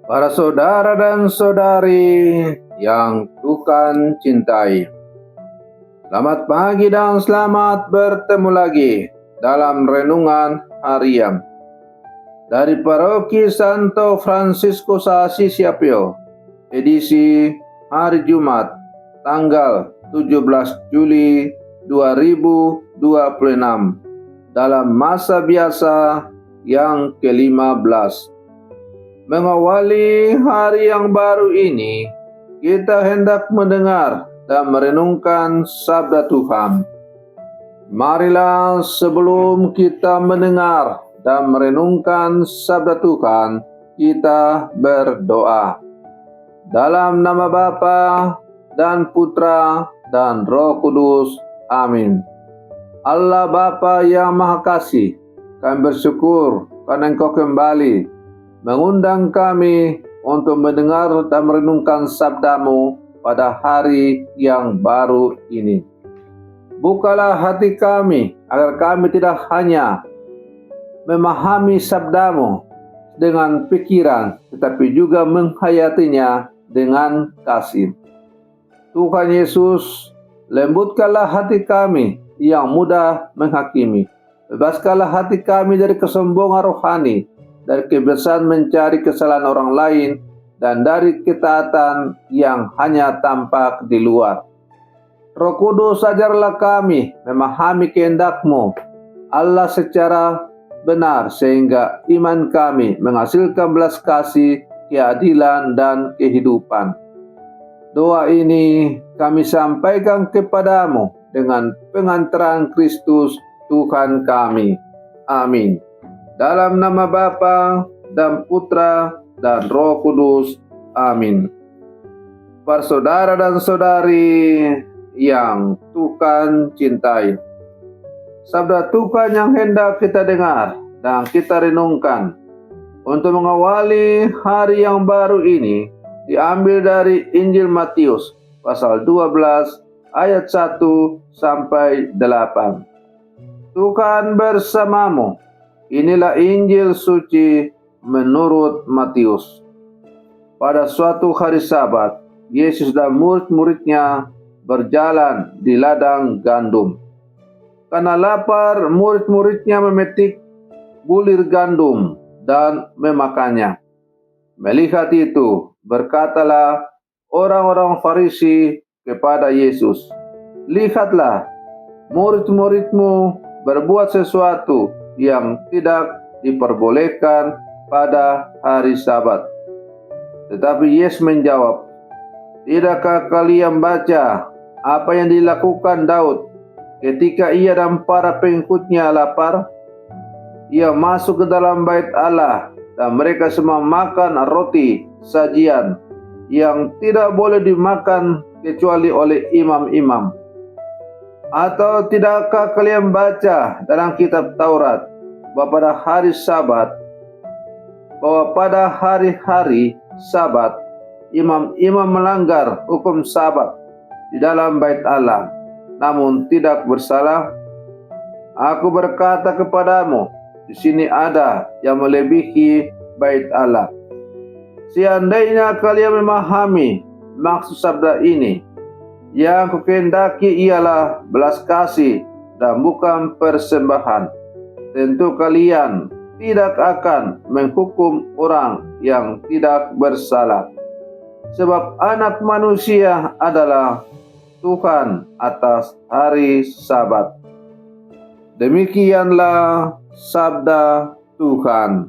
Para saudara dan saudari yang Tuhan cintai, selamat pagi dan selamat bertemu lagi dalam renungan harian dari Paroki Santo Fransiskus Assisi Apio, edisi hari Jumat, tanggal 17 Juli 2026, dalam masa biasa yang ke-15. Mengawali hari yang baru ini, kita hendak mendengar dan merenungkan sabda Tuhan. Marilah sebelum kita mendengar dan merenungkan sabda Tuhan, kita berdoa. Dalam nama Bapa dan Putra dan Roh Kudus. Amin. Allah Bapa yang Maha Kasih, kami bersyukur karena Engkau kembali mengundang kami untuk mendengar dan merenungkan sabda-Mu pada hari yang baru ini. Bukalah hati kami agar kami tidak hanya memahami sabda-Mu dengan pikiran, tetapi juga menghayatinya dengan kasih. Tuhan Yesus, lembutkanlah hati kami yang mudah menghakimi. Bebaskanlah hati kami dari kesombongan rohani, dari kebiasaan mencari kesalahan orang lain, dan dari ketaatan yang hanya tampak di luar. Roh Kudus, ajarlah kami memahami kehendak-Mu, Allah, secara benar, sehingga iman kami menghasilkan belas kasih, keadilan, dan kehidupan. Doa ini kami sampaikan kepadamu dengan pengantaran Kristus Tuhan kami. Amin. Dalam nama Bapa dan Putra dan Roh Kudus. Amin. Para saudara dan saudari yang Tuhan cintai, sabda Tuhan yang hendak kita dengar dan kita renungkan untuk mengawali hari yang baru ini diambil dari Injil Matius pasal 12 ayat 1 sampai 8. Tuhan bersamamu. Inilah Injil suci menurut Matius. Pada suatu hari Sabat, Yesus dan murid-muridnya berjalan di ladang gandum. Karena lapar, murid-muridnya memetik bulir gandum dan memakannya. Melihat itu, berkatalah orang-orang Farisi kepada Yesus, "Lihatlah, murid-muridmu berbuat sesuatu yang tidak diperbolehkan pada hari Sabat." Tetapi Yesus menjawab, "Tidakkah kalian baca apa yang dilakukan Daud ketika ia dan para pengikutnya lapar? Ia masuk ke dalam bait Allah dan mereka semua makan roti sajian yang tidak boleh dimakan kecuali oleh imam-imam. Atau tidakkah kalian baca dalam kitab Taurat bahwa pada hari-hari Sabat imam-imam melanggar hukum Sabat di dalam bait Allah, namun tidak bersalah? Aku berkata kepadamu, di sini ada yang melebihi bait Allah. Seandainya kalian memahami maksud sabda ini, yang kukehendaki ialah belas kasih dan bukan persembahan, tentu kalian tidak akan menghukum orang yang tidak bersalah. Sebab Anak Manusia adalah Tuhan atas hari Sabat." Demikianlah sabda Tuhan.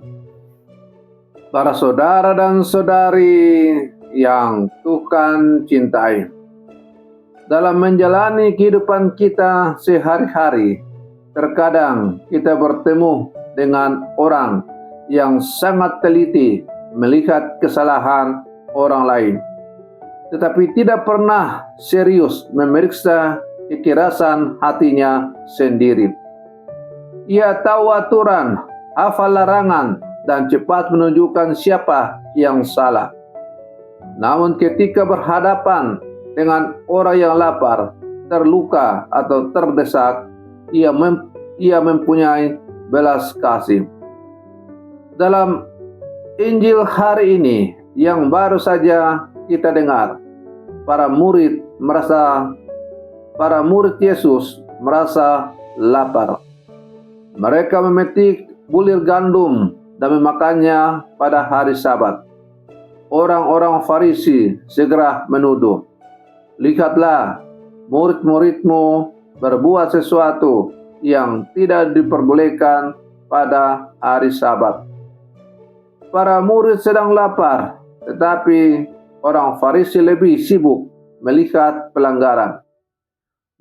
Para saudara dan saudari yang Tuhan cintai, dalam menjalani kehidupan kita sehari-hari, terkadang kita bertemu dengan orang yang sangat teliti melihat kesalahan orang lain, tetapi tidak pernah serius memeriksa kekerasan hatinya sendiri. Ia tahu aturan, hafal larangan, dan cepat menunjukkan siapa yang salah. Namun ketika berhadapan dengan orang yang lapar, terluka, atau terdesak, ia mempunyai belas kasih. Dalam Injil hari ini, yang baru saja kita dengar. Para murid Yesus merasa lapar. Mereka memetik bulir gandum dan memakannya pada hari Sabat. Orang-orang Farisi segera menuduh, "Lihatlah, murid-muridmu berbuat sesuatu yang tidak diperbolehkan pada hari Sabat." Para murid sedang lapar, tetapi orang Farisi lebih sibuk melihat pelanggaran.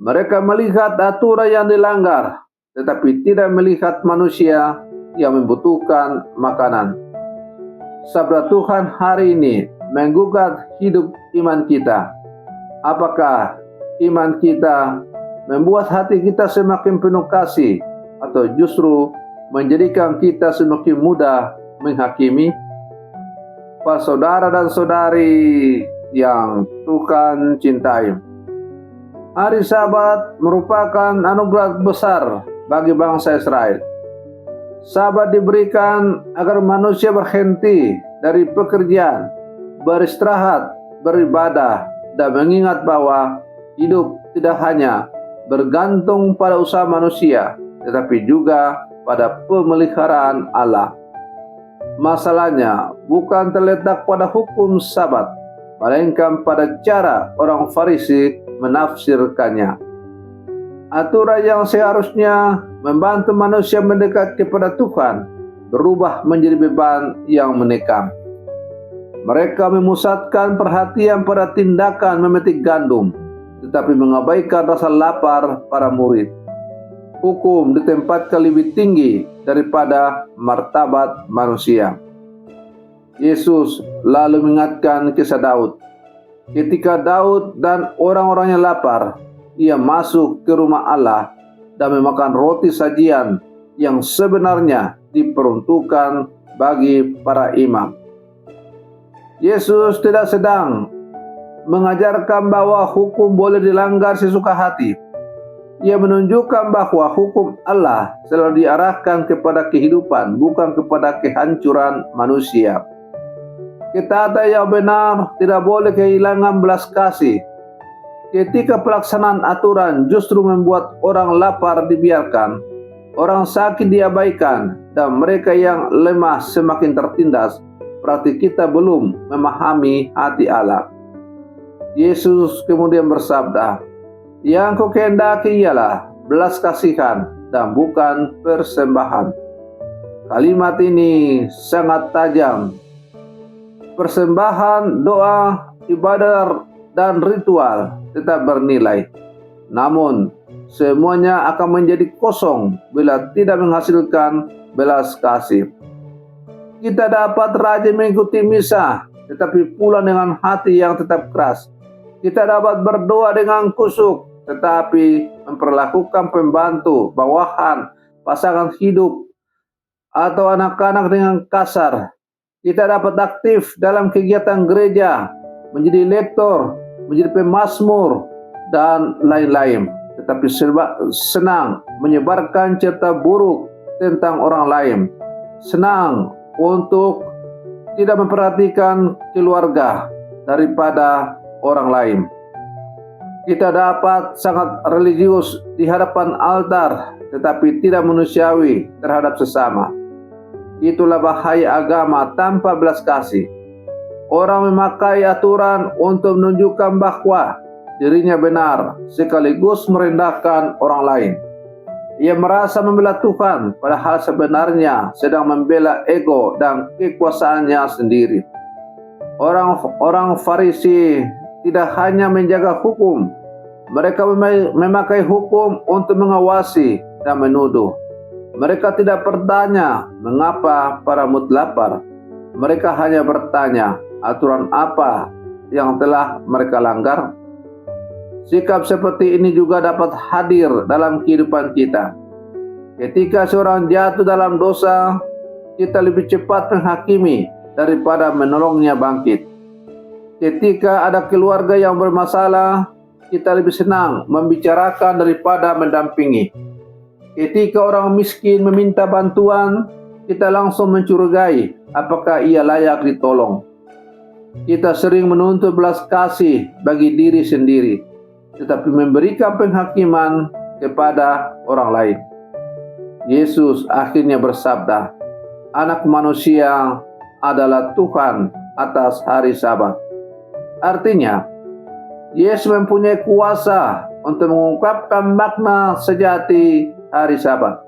Mereka melihat aturan yang dilanggar, tetapi tidak melihat manusia yang membutuhkan makanan. Sabda Tuhan hari ini menggugat hidup iman kita. Apakah iman kita membuat hati kita semakin penuh kasih, atau justru menjadikan kita semakin mudah menghakimi? Para saudara dan saudari yang Tuhan cintai, hari Sabat merupakan anugerah besar bagi bangsa Israel. Sabat diberikan agar manusia berhenti dari pekerjaan, beristirahat, beribadah, dan mengingat bahwa hidup tidak hanya bergantung pada usaha manusia, tetapi juga pada pemeliharaan Allah. Masalahnya bukan terletak pada hukum Sabat, melainkan pada cara orang Farisi menafsirkannya. Aturan yang seharusnya membantu manusia mendekat kepada Tuhan berubah menjadi beban yang menikam. Mereka memusatkan perhatian pada tindakan memetik gandum, tetapi mengabaikan rasa lapar para murid. Hukum ditempatkan lebih tinggi daripada martabat manusia. Yesus lalu mengingatkan kisah Daud. Ketika Daud dan orang-orangnya lapar, ia masuk ke rumah Allah dan memakan roti sajian yang sebenarnya diperuntukkan bagi para imam. Yesus tidak sedang mengajarkan bahwa hukum boleh dilanggar sesuka hati. Ia menunjukkan bahwa hukum Allah selalu diarahkan kepada kehidupan, bukan kepada kehancuran manusia. Ketaatan yang benar tidak boleh kehilangan belas kasih. Ketika pelaksanaan aturan justru membuat orang lapar dibiarkan, orang sakit diabaikan, dan mereka yang lemah semakin tertindas, berarti kita belum memahami hati Allah. Yesus kemudian bersabda, "Yang kukehendaki ialah belas kasihan dan bukan persembahan." Kalimat ini sangat tajam. Persembahan, doa, ibadah, dan ritual tetap bernilai. Namun, semuanya akan menjadi kosong bila tidak menghasilkan belas kasih. Kita dapat rajin mengikuti misa, tetapi pulang dengan hati yang tetap keras. Kita dapat berdoa dengan kusuk, tetapi memperlakukan pembantu, bawahan, pasangan hidup, atau anak-anak dengan kasar. Kita dapat aktif dalam kegiatan gereja, menjadi lektor, menjadi pemazmur, dan lain-lain, tetapi senang menyebarkan cerita buruk tentang orang lain, senang untuk tidak memperhatikan keluarga daripada orang lain. Kita dapat sangat religius di hadapan altar, tetapi tidak manusiawi terhadap sesama. Itulah bahaya agama tanpa belas kasih. Orang memakai aturan untuk menunjukkan bahwa dirinya benar, sekaligus merendahkan orang lain. Ia merasa membela Tuhan, padahal sebenarnya sedang membela ego dan kekuasaannya sendiri. Orang Farisi tidak hanya menjaga hukum, mereka memakai hukum untuk mengawasi dan menuduh. Mereka tidak bertanya mengapa para murid lapar. Mereka hanya bertanya aturan apa yang telah mereka langgar. Sikap seperti ini juga dapat hadir dalam kehidupan kita. Ketika seorang jatuh dalam dosa, kita lebih cepat menghakimi daripada menolongnya bangkit. Ketika ada keluarga yang bermasalah, kita lebih senang membicarakan daripada mendampingi. Ketika orang miskin meminta bantuan, kita langsung mencurigai apakah ia layak ditolong. Kita sering menuntut belas kasih bagi diri sendiri, tetapi memberikan penghakiman kepada orang lain. Yesus akhirnya bersabda, Anak manusia adalah Tuhan atas hari Sabat. Artinya, Yesus mempunyai kuasa untuk mengungkapkan makna sejati hari Sabat.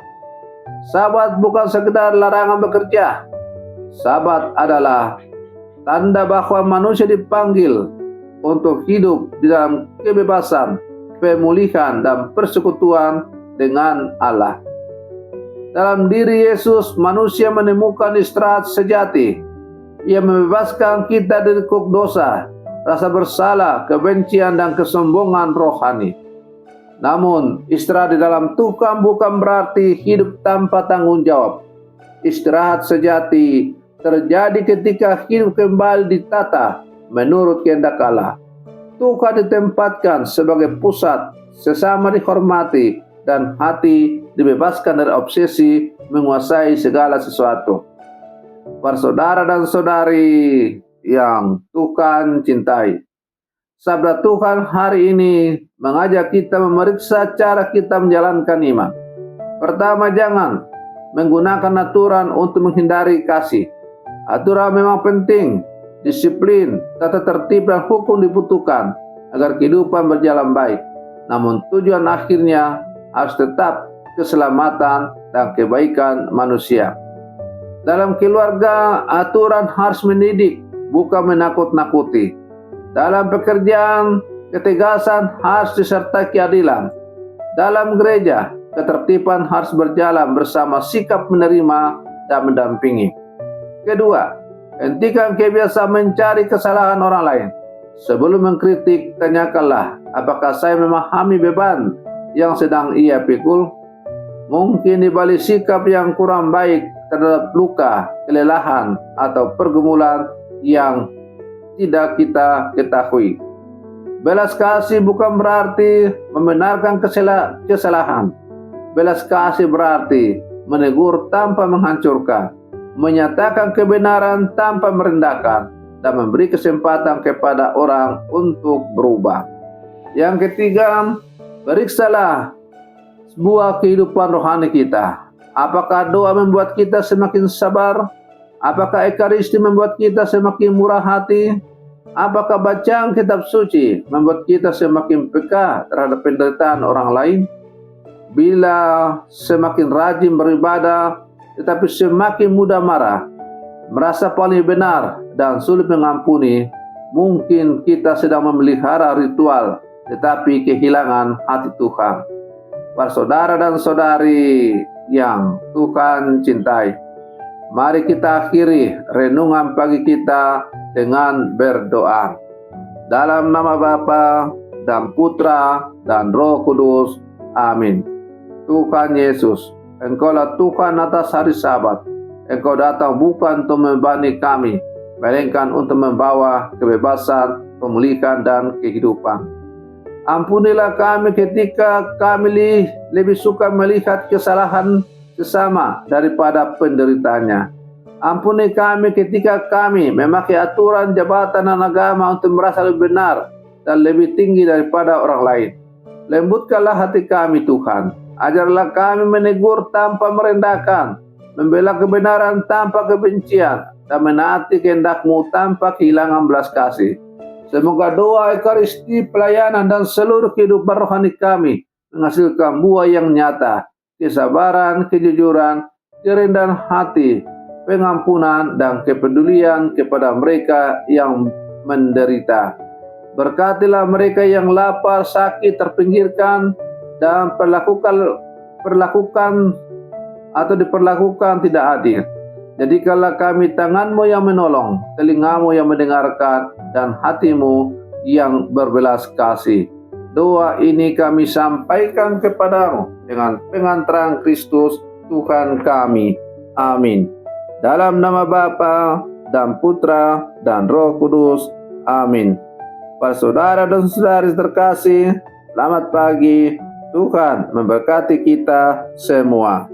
Sabat bukan sekedar larangan bekerja. Sabat adalah tanda bahwa manusia dipanggil untuk hidup di dalam kebebasan, pemulihan, dan persekutuan dengan Allah. Dalam diri Yesus, manusia menemukan istirahat sejati. Ia membebaskan kita dari kuk dosa, rasa bersalah, kebencian, dan kesombongan rohani. Namun, istirahat di dalam Tuhan bukan berarti hidup tanpa tanggung jawab. Istirahat sejati terjadi ketika hidup kembali ditata menurut kehendak Allah. Tuhan ditempatkan sebagai pusat, sesama dihormati, dan hati dibebaskan dari obsesi menguasai segala sesuatu. Para saudara dan saudari yang Tuhan cintai, sabda Tuhan hari ini mengajak kita memeriksa cara kita menjalankan iman. Pertama, jangan menggunakan aturan untuk menghindari kasih. Aturan memang penting, disiplin, tata tertib, dan hukum dibutuhkan agar kehidupan berjalan baik. Namun tujuan akhirnya harus tetap keselamatan dan kebaikan manusia. Dalam keluarga, aturan harus mendidik, bukan menakut-nakuti. Dalam pekerjaan, ketegasan harus disertai keadilan. Dalam gereja, ketertiban harus berjalan bersama sikap menerima dan mendampingi. Kedua, hentikan kebiasaan mencari kesalahan orang lain. Sebelum mengkritik, tanyakanlah, apakah saya memahami beban yang sedang ia pikul? Mungkin di balik sikap yang kurang baik terhadap luka, kelelahan, atau pergumulan yang tidak kita ketahui. Belas kasih bukan berarti membenarkan kesalahan. Belas kasih berarti menegur tanpa menghancurkan, menyatakan kebenaran tanpa merendahkan, dan memberi kesempatan kepada orang untuk berubah. Yang ketiga, periksalah sebuah kehidupan rohani kita. Apakah doa membuat kita semakin sabar? Apakah ekaristi membuat kita semakin murah hati? Apakah bacaan kitab suci membuat kita semakin peka terhadap penderitaan orang lain? Bila semakin rajin beribadah, tetapi semakin mudah marah, merasa paling benar, dan sulit mengampuni, mungkin kita sedang memelihara ritual, tetapi kehilangan hati Tuhan. Para saudara dan saudari yang Tuhan cintai, mari kita akhiri renungan pagi kita dengan berdoa. Dalam nama Bapa dan Putra dan Roh Kudus. Amin. Tuhan Yesus, Engkaulah Tuhan atas hari Sabat. Engkau datang bukan untuk membebani kami, melainkan untuk membawa kebebasan, pemulihan, dan kehidupan. Ampunilah kami ketika kami lebih suka melihat kesalahan sesama daripada penderitaannya. Ampuni kami ketika kami memakai aturan jabatan dan agama untuk merasa lebih benar dan lebih tinggi daripada orang lain. Lembutkanlah hati kami, Tuhan. Ajarlah kami menegur tanpa merendahkan, membela kebenaran tanpa kebencian, dan menaati kehendak-Mu tanpa kehilangan belas kasih. Semoga doa, ekaristi, pelayanan, dan seluruh kehidupan rohani kami menghasilkan buah yang nyata, kesabaran, kejujuran, kerendahan hati, pengampunan, dan kepedulian kepada mereka yang menderita. Berkatilah mereka yang lapar, sakit, terpinggirkan, dan diperlakukan tidak adil. Jadikanlah kami tangan-Mu yang menolong, telinga-Mu yang mendengarkan, dan hati-Mu yang berbelas kasih. Doa ini kami sampaikan kepadamu dengan pengantaran Kristus Tuhan kami. Amin. Dalam nama Bapa dan Putra dan Roh Kudus. Amin. Para saudara dan saudari terkasih, selamat pagi. Tuhan memberkati kita semua.